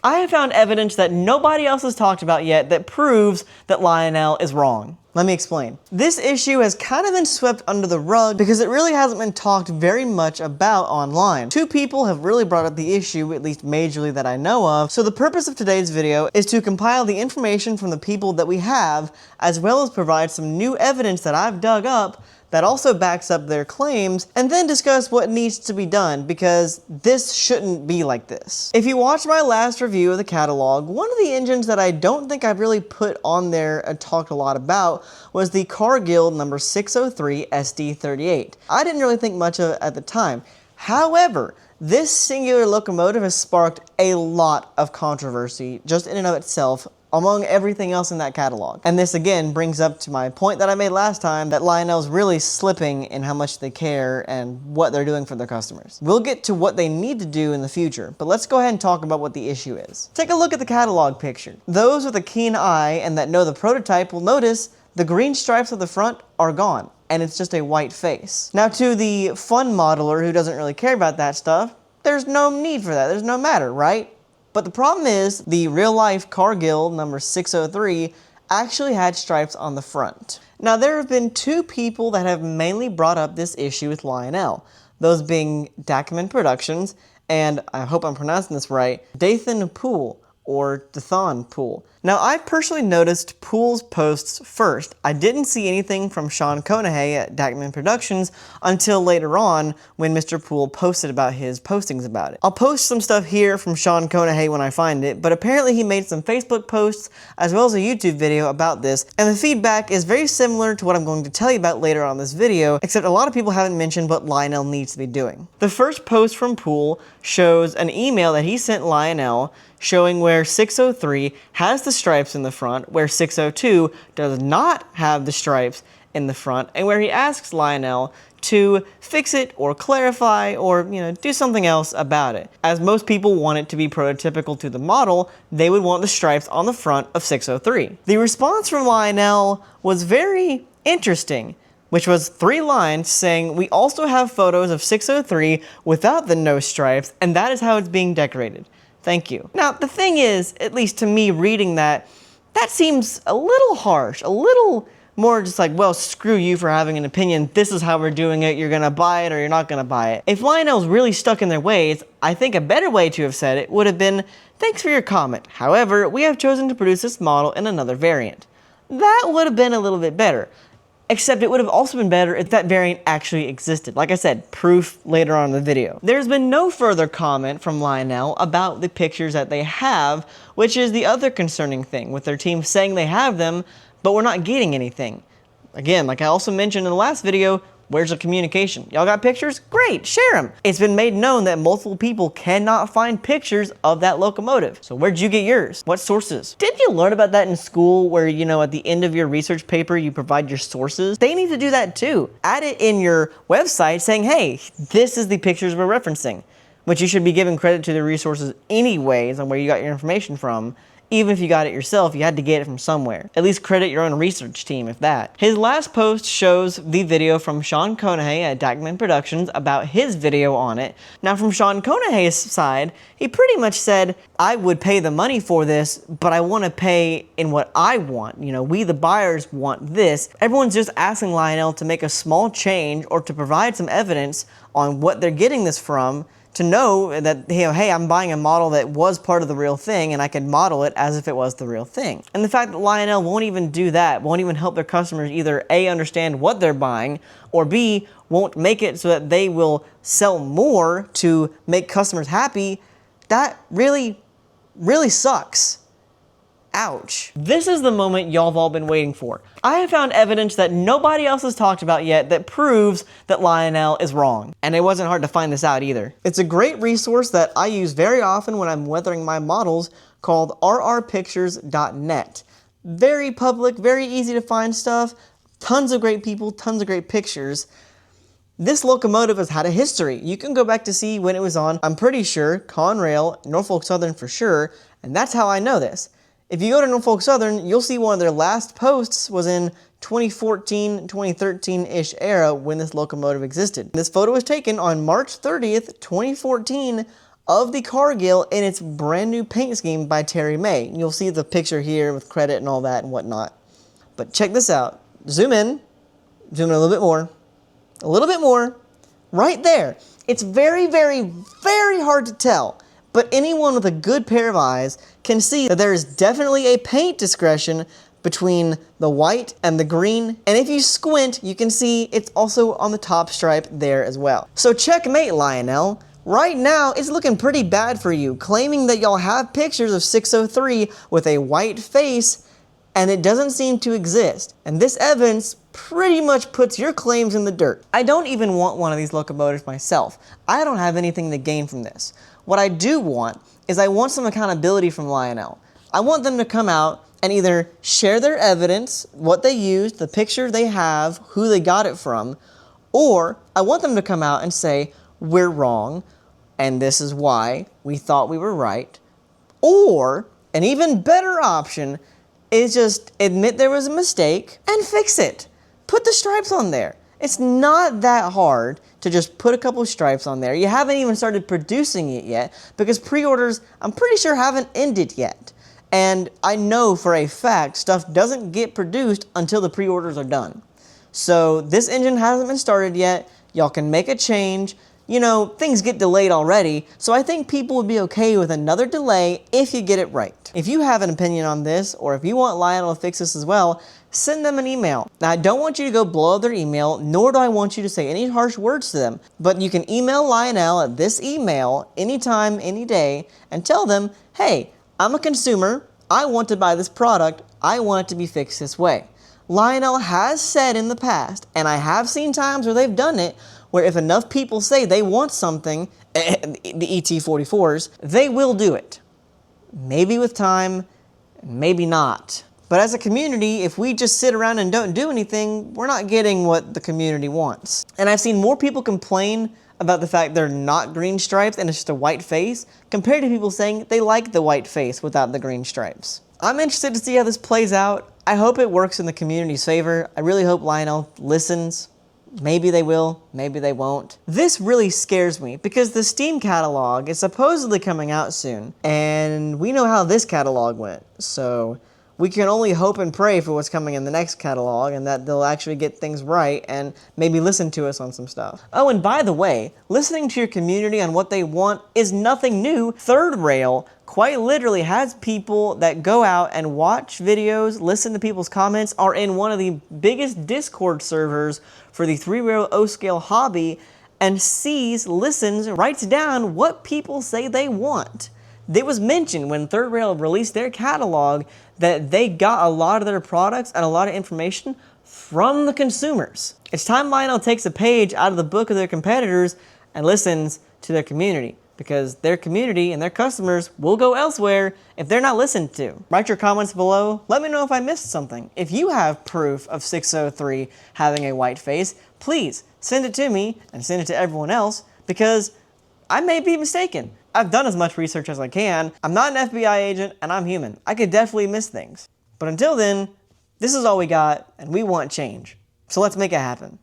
I have found evidence that nobody else has talked about yet that proves that Lionel is wrong. Let me explain. This issue has kind of been swept under the rug because it really hasn't been talked very much about online. Two people have really brought up the issue, at least majorly that I know of, so the purpose of today's video is to compile the information from the people that we have, as well as provide some new evidence that I've dug up that also backs up their claims, and then discuss what needs to be done, because this shouldn't be like this. If you watched my last review of the catalog, one of the engines that I don't think I've really put on there and talked a lot about was the Cargill number 603 SD38. I didn't really think much of it at the time. However, this singular locomotive has sparked a lot of controversy just in and of itself among everything else in that catalog. And this again brings up to my point that I made last time, that Lionel's really slipping in how much they care and what they're doing for their customers. We'll get to what they need to do in the future, but let's go ahead and talk about what the issue is. Take a look at the catalog picture. Those with a keen eye and that know the prototype will notice the green stripes at the front are gone, and it's just a white face. Now, to the fun modeler who doesn't really care about that stuff, there's no need for that, there's no matter, right? But the problem is, the real-life Cargill number 603 actually had stripes on the front. Now, there have been two people that have mainly brought up this issue with Lionel, those being Datman Productions and, I hope I'm pronouncing this right, Dathan Poole, or Dathan Poole. Now, I personally noticed Poole's posts first. I didn't see anything from Sean Conahay at Datman Productions until later on when Mr. Poole posted about his postings about it. I'll post some stuff here from Sean Conahay when I find it, but apparently he made some Facebook posts as well as a YouTube video about this, and the feedback is very similar to what I'm going to tell you about later on this video, except a lot of people haven't mentioned what Lionel needs to be doing. The first post from Poole shows an email that he sent Lionel showing where 603 has the stripes in the front, where 602 does not have the stripes in the front, and where he asks Lionel to fix it or clarify or, do something else about it. As most people want it to be prototypical to the model, they would want the stripes on the front of 603. The response from Lionel was very interesting, which was 3 lines saying, "We also have photos of 603 without the no stripes, and that is how it's being decorated. Thank you." Now, the thing is, at least to me reading that seems a little harsh, a little more just like, well, screw you for having an opinion. This is how we're doing it. You're gonna buy it or you're not gonna buy it. If Lionel's really stuck in their ways, I think a better way to have said it would have been, "Thanks for your comment. However, we have chosen to produce this model in another variant." That would have been a little bit better. Except it would have also been better if that variant actually existed. Like I said, proof later on in the video. There's been no further comment from Lionel about the pictures that they have, which is the other concerning thing, with their team saying they have them, but we're not getting anything. Again, like I also mentioned in the last video, where's the communication? Y'all got pictures? Great, share them. It's been made known that multiple people cannot find pictures of that locomotive. So where'd you get yours? What sources? Didn't you learn about that in school where, at the end of your research paper, you provide your sources? They need to do that too. Add it in your website saying, hey, this is the pictures we're referencing. But you should be giving credit to the resources anyways on where you got your information from. Even if you got it yourself, you had to get it from somewhere. At least credit your own research team, if that. His last post shows the video from Sean Conahay at Datman Productions about his video on it. Now, from Sean Conahay's side, he pretty much said, I would pay the money for this, but I want to pay in what I want. We the buyers want this. Everyone's just asking Lionel to make a small change or to provide some evidence on what they're getting this from, to know that, hey, I'm buying a model that was part of the real thing and I can model it as if it was the real thing. And the fact that Lionel won't even do that, won't even help their customers either A, understand what they're buying, or B, won't make it so that they will sell more to make customers happy, that really, really sucks. Ouch. This is the moment y'all have all been waiting for. I have found evidence that nobody else has talked about yet that proves that Lionel is wrong. And it wasn't hard to find this out either. It's a great resource that I use very often when I'm weathering my models called rrpictures.net. Very public, very easy to find stuff, tons of great people, tons of great pictures. This locomotive has had a history. You can go back to see when it was on, I'm pretty sure, Conrail, Norfolk Southern for sure, and that's how I know this. If you go to Norfolk Southern, you'll see one of their last posts was in 2014, 2013-ish era when this locomotive existed. This photo was taken on March 30th, 2014 of the Cargill in its brand new paint scheme by Terry May. You'll see the picture here with credit and all that and whatnot. But check this out. Zoom in a little bit more, right there. It's very, very, very hard to tell, but anyone with a good pair of eyes can see that there is definitely a paint discretion between the white and the green, and if you squint, you can see it's also on the top stripe there as well. So checkmate, Lionel. Right now, it's looking pretty bad for you, claiming that y'all have pictures of 603 with a white face, and it doesn't seem to exist. And this evidence pretty much puts your claims in the dirt. I don't even want one of these locomotives myself. I don't have anything to gain from this. What I do want is I want some accountability from Lionel. I want them to come out and either share their evidence, what they used, the picture they have, who they got it from, or I want them to come out and say, we're wrong, and this is why we thought we were right. Or, an even better option is just admit there was a mistake and fix it. Put the stripes on there. It's not that hard to just put a couple of stripes on there. You haven't even started producing it yet because pre-orders, I'm pretty sure, haven't ended yet. And I know for a fact stuff doesn't get produced until the pre-orders are done. So this engine hasn't been started yet. Y'all can make a change. You know, things get delayed already, so I think people would be okay with another delay if you get it right. If you have an opinion on this, or if you want Lionel to fix this as well, send them an email. Now, I don't want you to go blow up their email, nor do I want you to say any harsh words to them, but you can email Lionel at this email anytime, any day, and tell them, hey, I'm a consumer, I want to buy this product, I want it to be fixed this way. Lionel has said in the past, and I have seen times where they've done it, where if enough people say they want something, the ET44s, they will do it. Maybe with time, maybe not. But as a community, if we just sit around and don't do anything, we're not getting what the community wants. And I've seen more people complain about the fact they're not green stripes and it's just a white face, compared to people saying they like the white face without the green stripes. I'm interested to see how this plays out. I hope it works in the community's favor. I really hope Lionel listens. Maybe they will, maybe they won't. This really scares me because the Steam catalog is supposedly coming out soon, and we know how this catalog went, so we can only hope and pray for what's coming in the next catalog and that they'll actually get things right and maybe listen to us on some stuff. Oh, and by the way, listening to your community on what they want is nothing new. Third Rail quite literally has people that go out and watch videos, listen to people's comments, are in one of the biggest Discord servers for the 3-rail O-scale hobby, and sees, listens, writes down what people say they want. It was mentioned when Third Rail released their catalog that they got a lot of their products and a lot of information from the consumers. It's time Lionel takes a page out of the book of their competitors and listens to their community, because their community and their customers will go elsewhere if they're not listened to. Write your comments below. Let me know if I missed something. If you have proof of 603 having a white face, please send it to me and send it to everyone else, because I may be mistaken. I've done as much research as I can. I'm not an FBI agent, and I'm human. I could definitely miss things. But until then, this is all we got, and we want change. So let's make it happen.